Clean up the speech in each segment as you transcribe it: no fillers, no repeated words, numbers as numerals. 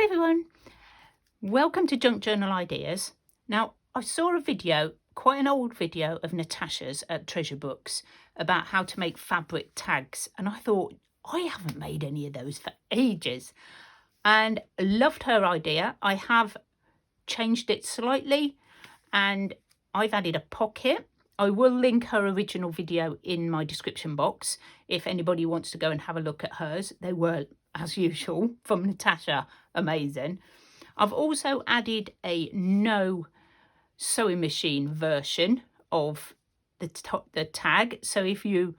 Hi everyone, welcome to Junk Journal Ideas. Now I saw a video, quite an old video of Natasha's at Treasure Books about how to make fabric tags, and I thought I haven't made any of those for ages and loved her idea. I have changed it slightly and I've added a pocket. I will link her original video in my description box if anybody wants to go and have a look at hers. They were, as usual, from Natasha, amazing. I've also added a no sewing machine version of the tag. So if you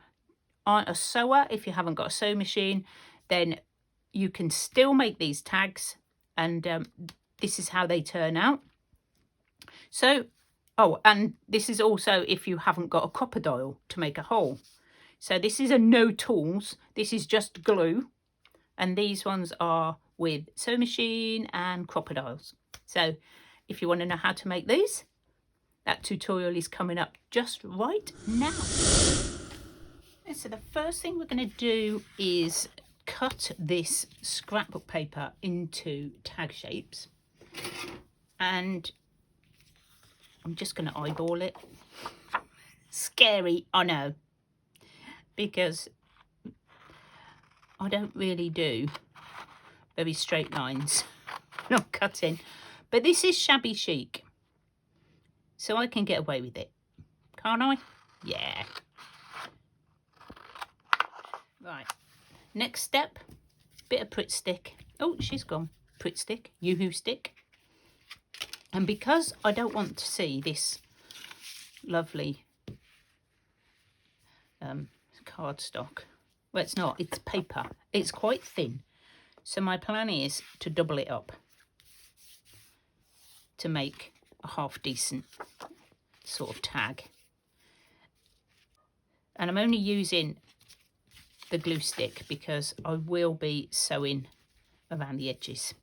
aren't a sewer, if you haven't got a sewing machine, then you can still make these tags, and this is how they turn out. So, oh, and this is also if you haven't got a crocodile to make a hole. So this is a no tools, this is just glue, and these ones are with sewing machine and crocodiles. So if you want to know how to make these, that tutorial is coming up just right now. So the first thing we're going to do is cut this scrapbook paper into tag shapes, and I'm just going to eyeball it. Scary, I know, because I don't really do very straight lines, not cutting, but this is shabby chic, so I can get away with it, can't I? Yeah. Right, next step, bit of Pritt stick. Oh, she's gone. Pritt stick, yoo-hoo stick. And because I don't want to see this lovely cardstock, well, it's not, it's paper, it's quite thin, so my plan is to double it up to make a half decent sort of tag. And I'm only using the glue stick because I will be sewing around the edges.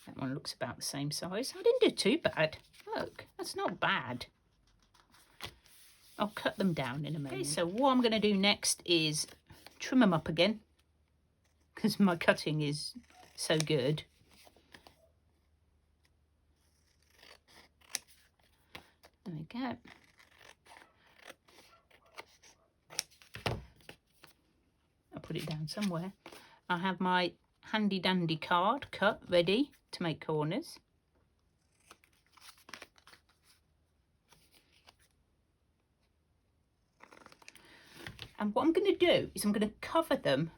That one looks about the same size. I didn't do too bad. Look, that's not bad. I'll cut them down in a minute. Okay, so what I'm going to do next is trim them up again, because my cutting is so good. There we go. I'll put it down somewhere. I have my handy dandy card cut ready to make corners. And what I'm going to do is I'm going to cover them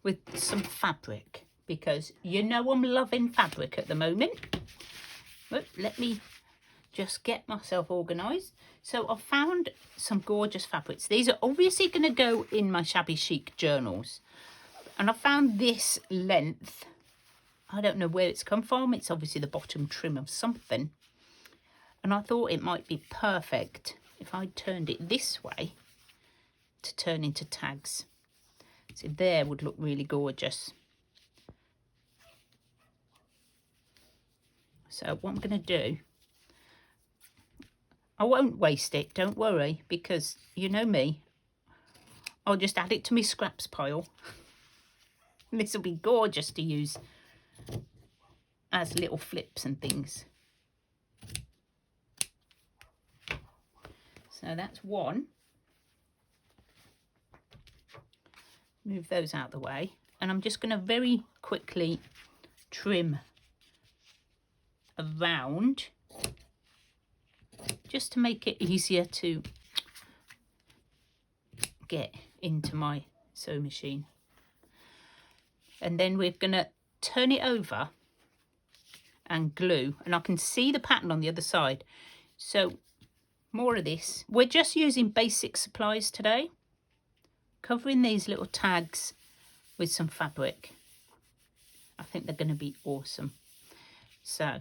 with some fabric, because you know I'm loving fabric at the moment. But let me just get myself organised. So I found some gorgeous fabrics. These are obviously going to go in my shabby chic journals. And I found this length. I don't know where it's come from. It's obviously the bottom trim of something. And I thought it might be perfect if I turned it this way to turn into tags. So there would look really gorgeous. So what I'm going to do, I won't waste it, don't worry, because you know me, I'll just add it to my scraps pile. This will be gorgeous to use as little flips and things. So that's one. Move those out of the way, and I'm just going to very quickly trim around just to make it easier to get into my sewing machine. And then we're going to turn it over and glue, and I can see the pattern on the other side. So more of this. We're just using basic supplies today, covering these little tags with some fabric. I think they're going to be awesome. So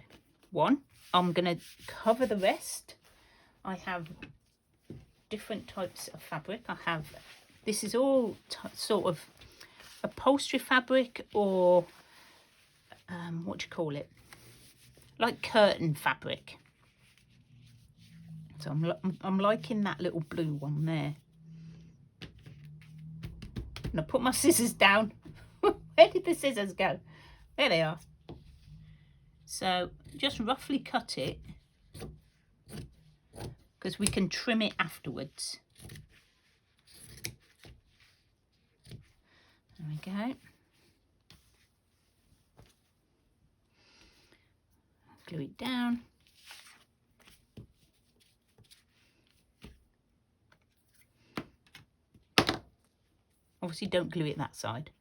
one, I'm going to cover the rest. I have different types of fabric. I have, this is all sort of upholstery fabric, or what do you call it, like curtain fabric. So I'm liking that little blue one there. And I put my scissors down. Where did the scissors go? There they are. So just roughly cut it, because we can trim it afterwards. There we go. Glue it down. Obviously don't glue it that side.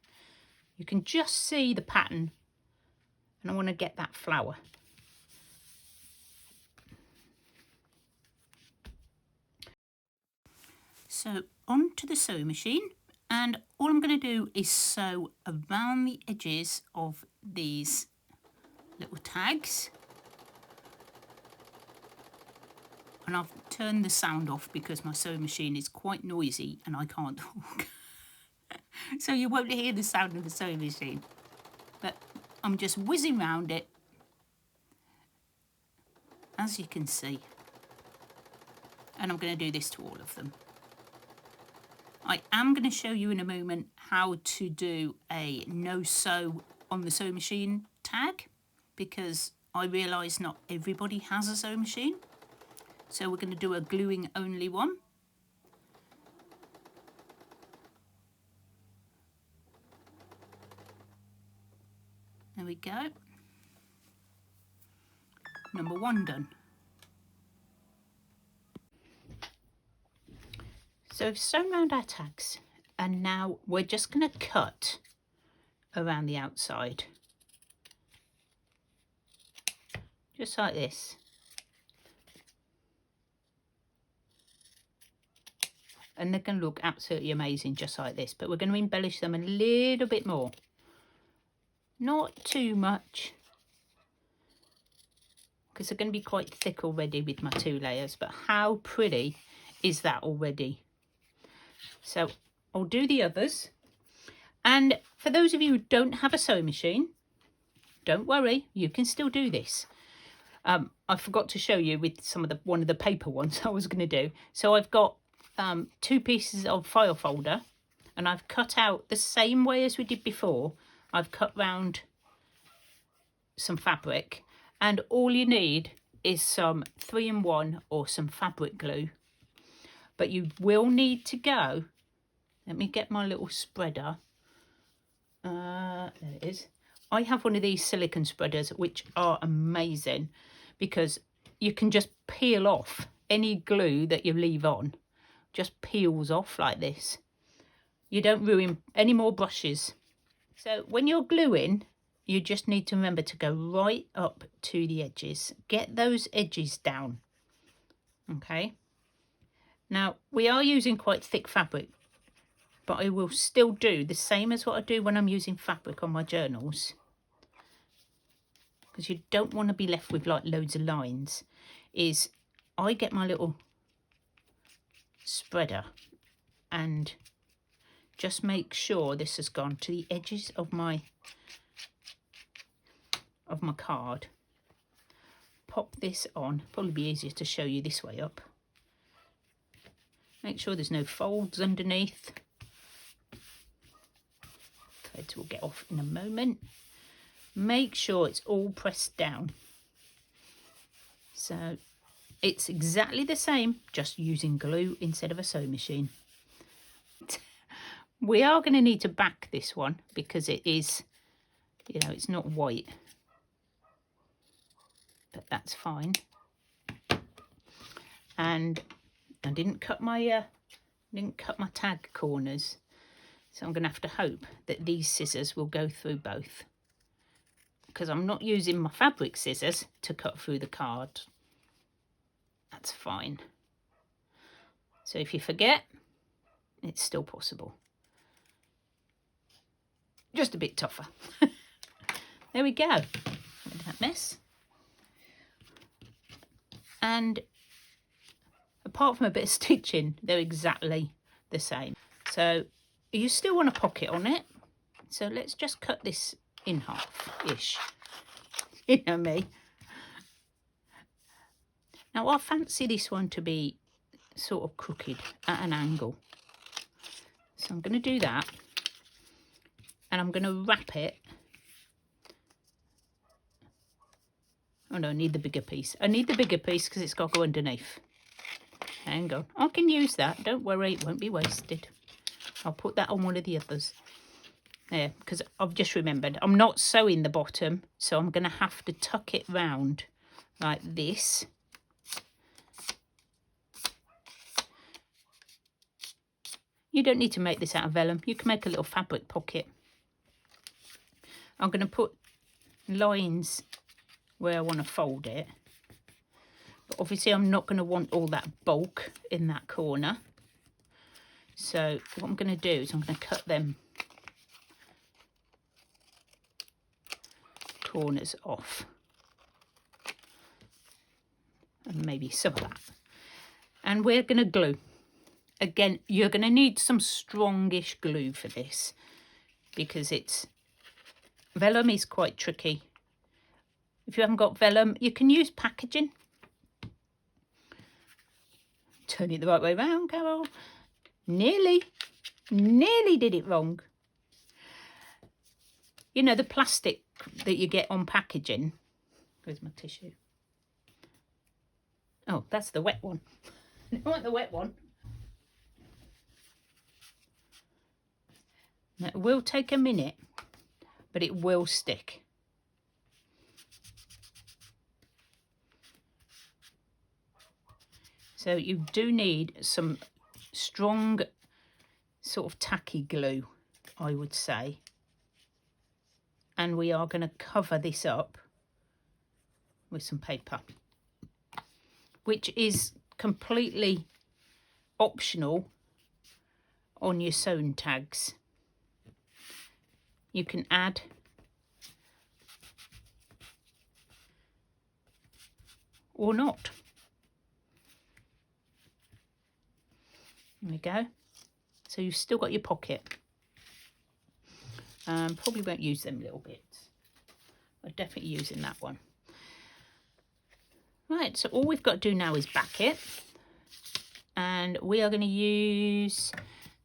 You can just see the pattern, and I want to get that flower. So onto the sewing machine, and all I'm going to do is sew around the edges of these little tags. And I've turned the sound off because my sewing machine is quite noisy and I can't talk. So you won't hear the sound of the sewing machine. But I'm just whizzing round it, as you can see. And I'm going to do this to all of them. I am going to show you in a moment how to do a no sew on the sewing machine tag, because I realise not everybody has a sewing machine. So we're going to do a gluing only one. There we go. Number 1 done. So we've sewn around our tags, and now we're just going to cut around the outside. Just like this. And they're going to look absolutely amazing just like this, but we're going to embellish them a little bit more. Not too much, because they're going to be quite thick already with my 2 layers, but how pretty is that already? So I'll do the others. And for those of you who don't have a sewing machine, don't worry, you can still do this. I forgot to show you with one of the paper ones I was going to do. So I've got 2 pieces of file folder, and I've cut out the same way as we did before. I've cut round some fabric, and all you need is some 3-in-1 or some fabric glue. But you will need to go, let me get my little spreader. There it is. I have one of these silicone spreaders, which are amazing because you can just peel off any glue that you leave on. Just peels off like this. You don't ruin any more brushes. So when you're gluing, you just need to remember to go right up to the edges. Get those edges down. Okay. Now we are using quite thick fabric, but I will still do the same as what I do when I'm using fabric on my journals, because you don't want to be left with like loads of lines. Is I get my little spreader and just make sure this has gone to the edges of my card. Pop this on. Probably be easier to show you this way up. Make sure there's no folds underneath. Threads will get off in a moment. Make sure it's all pressed down. So it's exactly the same, just using glue instead of a sewing machine. We are going to need to back this one because it is, you know, it's not white. But that's fine. And I didn't cut my tag corners, so I'm going to have to hope that these scissors will go through both, because I'm not using my fabric scissors to cut through the card. That's fine. So if you forget, it's still possible. Just a bit tougher. There we go. Look at that mess. And apart from a bit of stitching, they're exactly the same. So you still want a pocket on it. So let's just cut this in half-ish. You know me. Now I fancy this one to be sort of crooked at an angle. So I'm going to do that. And I'm going to wrap it Oh no, I need the bigger piece. I need the bigger piece because it's got to go underneath. Hang on. I can use that. Don't worry, it won't be wasted. I'll put that on one of the others. There, because I've just remembered I'm not sewing the bottom, so I'm going to have to tuck it round like this. You don't need to make this out of vellum. You can make a little fabric pocket. I'm going to put lines where I want to fold it. But obviously I'm not going to want all that bulk in that corner. So what I'm going to do is I'm going to cut them corners off. And maybe some of that. And we're going to glue. Again, you're going to need some strongish glue for this because vellum is quite tricky. If you haven't got vellum, you can use packaging. Turn it the right way round, Carol. Nearly did it wrong. You know, the plastic that you get on packaging. Where's my tissue? Oh, that's the wet one. I want the wet one. Now, it will take a minute, but it will stick. So you do need some strong sort of tacky glue, I would say. And we are going to cover this up with some paper, which is completely optional on your sewn tags. You can add or not. There we go. So you've still got your pocket. Probably won't use them little bits. I'm definitely using that one. Right, so all we've got to do now is back it. And we are going to use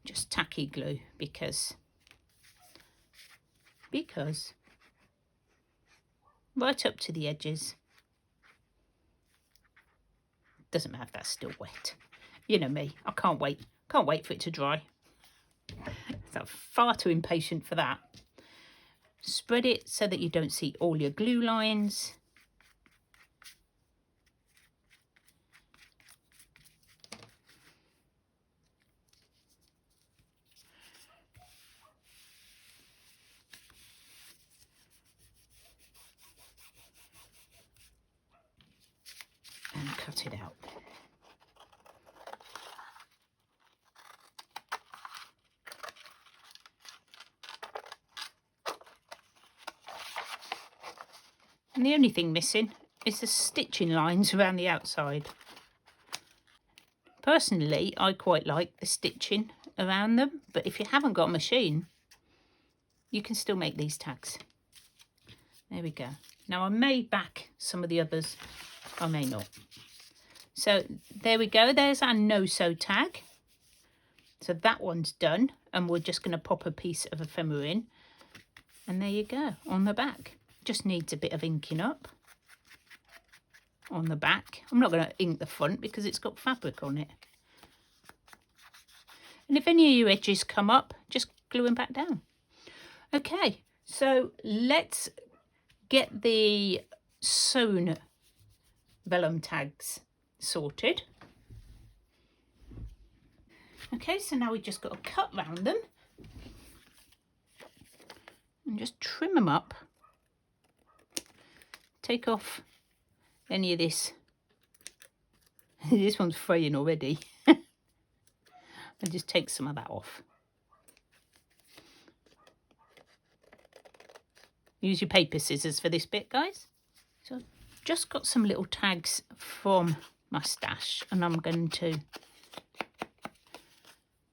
just tacky glue because right up to the edges. Doesn't matter if that's still wet. You know me, I can't wait for it to dry. I'm far too impatient for that. Spread it so that you don't see all your glue lines. And cut it out. And the only thing missing is the stitching lines around the outside. Personally, I quite like the stitching around them, but if you haven't got a machine, you can still make these tags. There we go. Now I may back some of the others, I may not. So there we go, there's our no-sew tag. So that one's done, and we're just going to pop a piece of ephemera in. And there you go, on the back. Just needs a bit of inking up on the back. I'm not going to ink the front because it's got fabric on it. And if any of your edges come up, just glue them back down. Okay, so let's get the sewn vellum tags sorted. Okay, so now we've just got to cut round them and just trim them up. Take off any of this. This one's fraying already. And just take some of that off. Use your paper scissors for this bit, guys. So I've just got some little tags from my stash, and I'm going to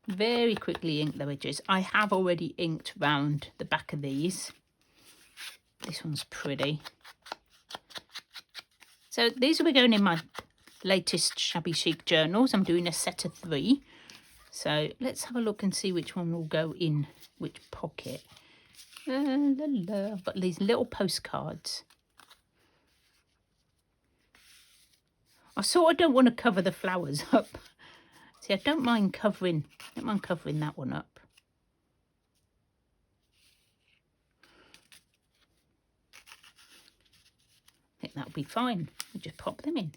very quickly ink the edges. I have already inked round the back of these. This one's pretty. So these will be going in my latest Shabby Chic journals. I'm doing a set of 3. So let's have a look and see which one will go in which pocket. I've got these little postcards. I sort of don't want to cover the flowers up. See, I don't mind covering that one up. I think that'll be fine. We'll just pop them in.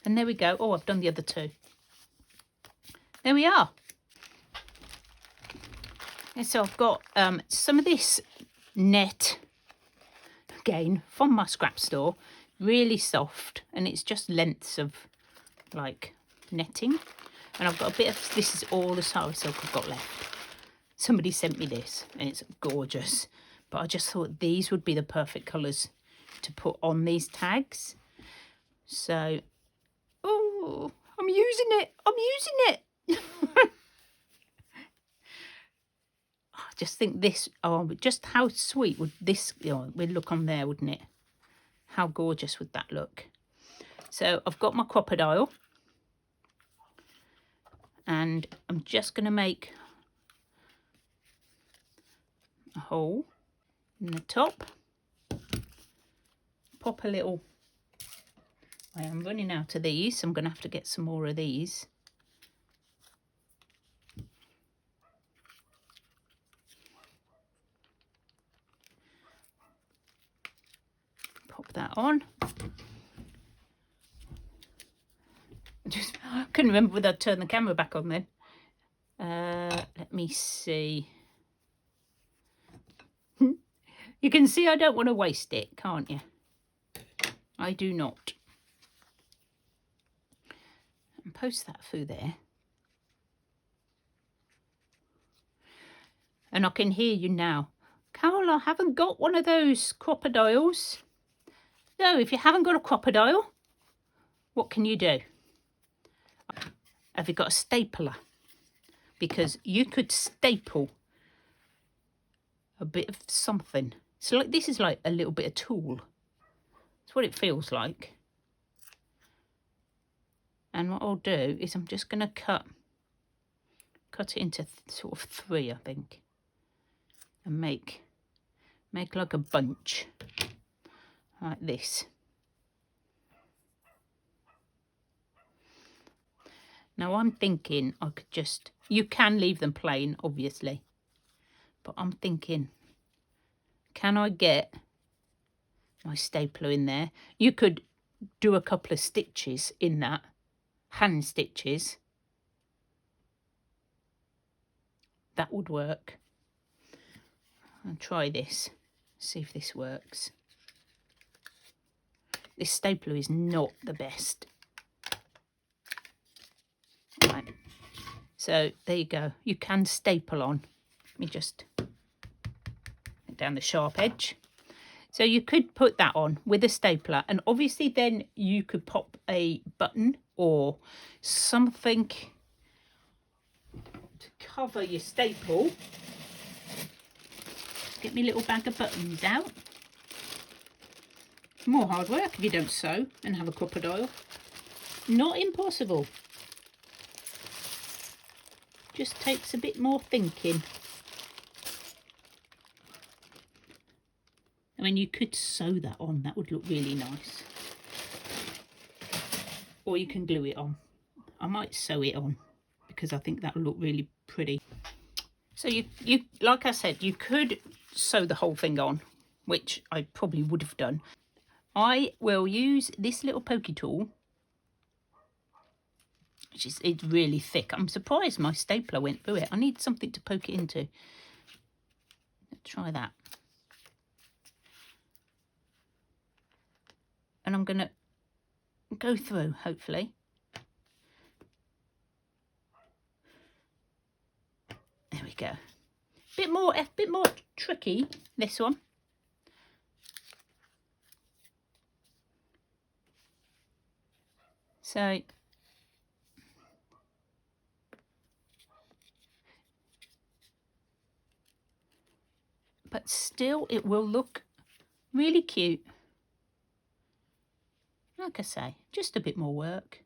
And there we go. Oh, I've done the other two. There we are. And so I've got some of this net, again, from my scrap store. Really soft. And it's just lengths of, like, netting. And I've got a bit of, this is all the Sari silk I've got left. Somebody sent me this, and it's gorgeous. But I just thought these would be the perfect colours to put on these tags. So, oh, I'm using it. I'm using it. I just think this, oh, just how sweet would this, would look on there, wouldn't it? How gorgeous would that look? So I've got my crocodile. And I'm just going to make a hole in the top. Pop a little, I am running out of these, so I'm going to have to get some more of these. Pop that on. I couldn't remember whether I'd turn the camera back on then. Let me see. You can see I don't want to waste it, can't you? I do not. And post that through there. And I can hear you now. Carol, I haven't got one of those crocodiles. No, if you haven't got a crocodile, what can you do? Have you got a stapler? Because you could staple a bit of something. So like this is like a little bit of tool. That's what it feels like. And what I'll do is I'm just going to cut it into sort of 3, I think, and make like a bunch like this. Now I'm thinking I could just, you can leave them plain, obviously, but I'm thinking, can I get my stapler in there? You could do a couple of stitches in that, hand stitches. That would work. I'll try this, see if this works. This stapler is not the best. Right. So there you go. You can staple on. Let me just get down the sharp edge. So you could put that on with a stapler, and obviously then you could pop a button or something to cover your staple. Get me little bag of buttons out. More hard work if you don't sew and have a crocodile. Not impossible. Just takes a bit more thinking. I mean, you could sew that on. That would look really nice. Or you can glue it on. I might sew it on because I think that will look really pretty. So you like I said, you could sew the whole thing on, which I probably would have done. I will use this little pokey tool, which is, it's really thick. I'm surprised my stapler went through it. I need something to poke it into. Let's try that. And I'm going to go through, hopefully. There we go. Bit more tricky, this one. So but still it will look really cute. Like I say, just a bit more work.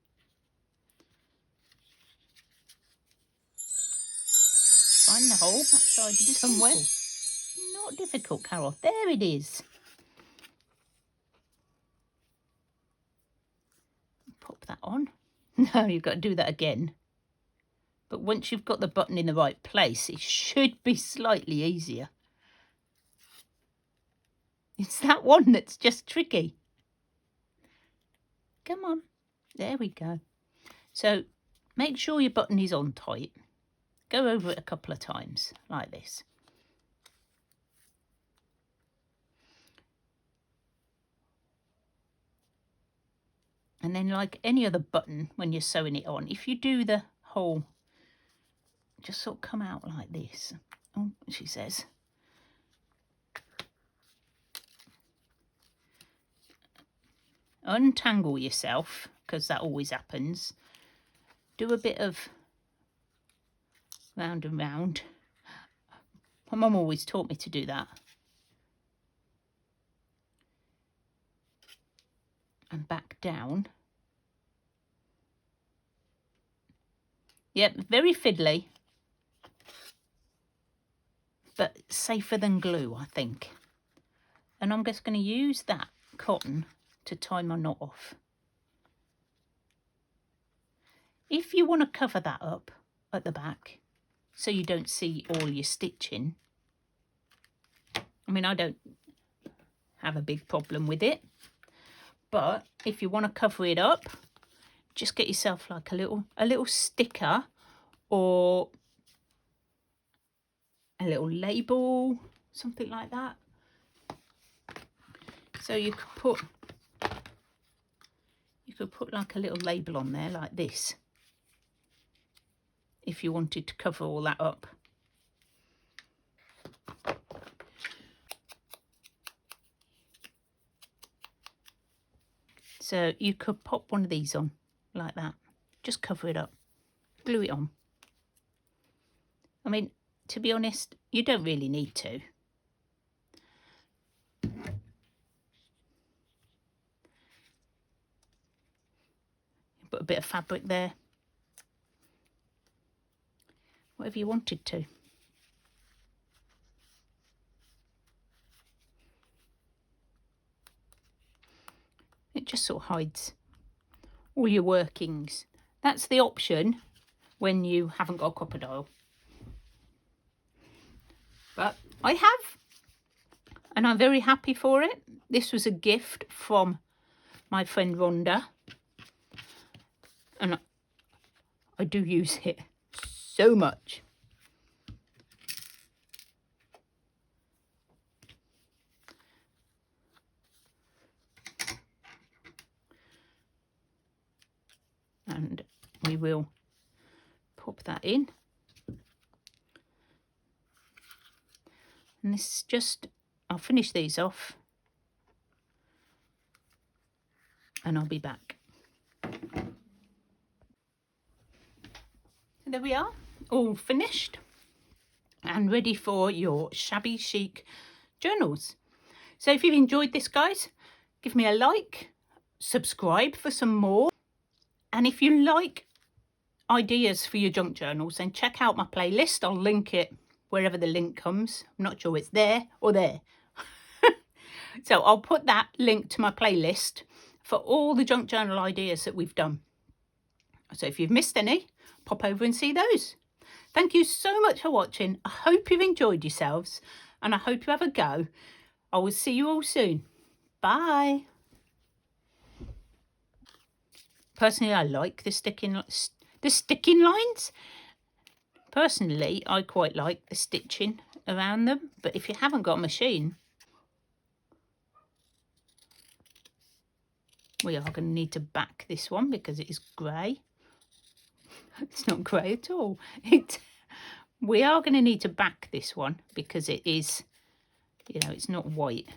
Find the hole that side somewhere. Not difficult, Carol. There it is. pop that on. No, you've got to do that again. But once you've got the button in the right place, it should be slightly easier. It's that one that's just tricky. Come on. There we go. So make sure your button is on tight. Go over it a couple of times like this. And then like any other button when you're sewing it on, if you do the whole, just sort of come out like this. Oh, she says. Untangle yourself, because that always happens. Do a bit of round and round. My mum always taught me to do that. And back down. Yep, very fiddly, but safer than glue, I think. And I'm just going to use that cotton to tie my knot off. If you want to cover that up at the back so you don't see all your stitching, I mean, I don't have a big problem with it, but if you want to cover it up, just get yourself like a little sticker or a little label, something like that. So you could put like a little label on there like this if you wanted to cover all that up. So you could pop one of these on like that. Just cover it up, glue it on. I mean, to be honest, you don't really need to. Put a bit of fabric there. Whatever you wanted to. It just sort of hides all your workings. That's the option when you haven't got a crocodile. But I have, and I'm very happy for it. This was a gift from my friend Rhonda, and I do use it so much. And we will pop that in. And this is just, I'll finish these off and I'll be back. There we are, all finished and ready for your shabby chic journals. So if you've enjoyed this, guys, give me a like, subscribe for some more. And if you like ideas for your junk journals, then check out my playlist. I'll link it wherever the link comes. I'm not sure it's there or there. So I'll put that link to my playlist for all the junk journal ideas that we've done. So if you've missed any, pop over and see those. Thank you so much for watching. I hope you've enjoyed yourselves and I hope you have a go. I will see you all soon. Bye. Personally, I like the sticking lines. Personally, I quite like the stitching around them, but if you haven't got a machine, we are going to need to back this one because it is grey. It's not grey at all. We are going to need to back this one because it is, you know, it's not white.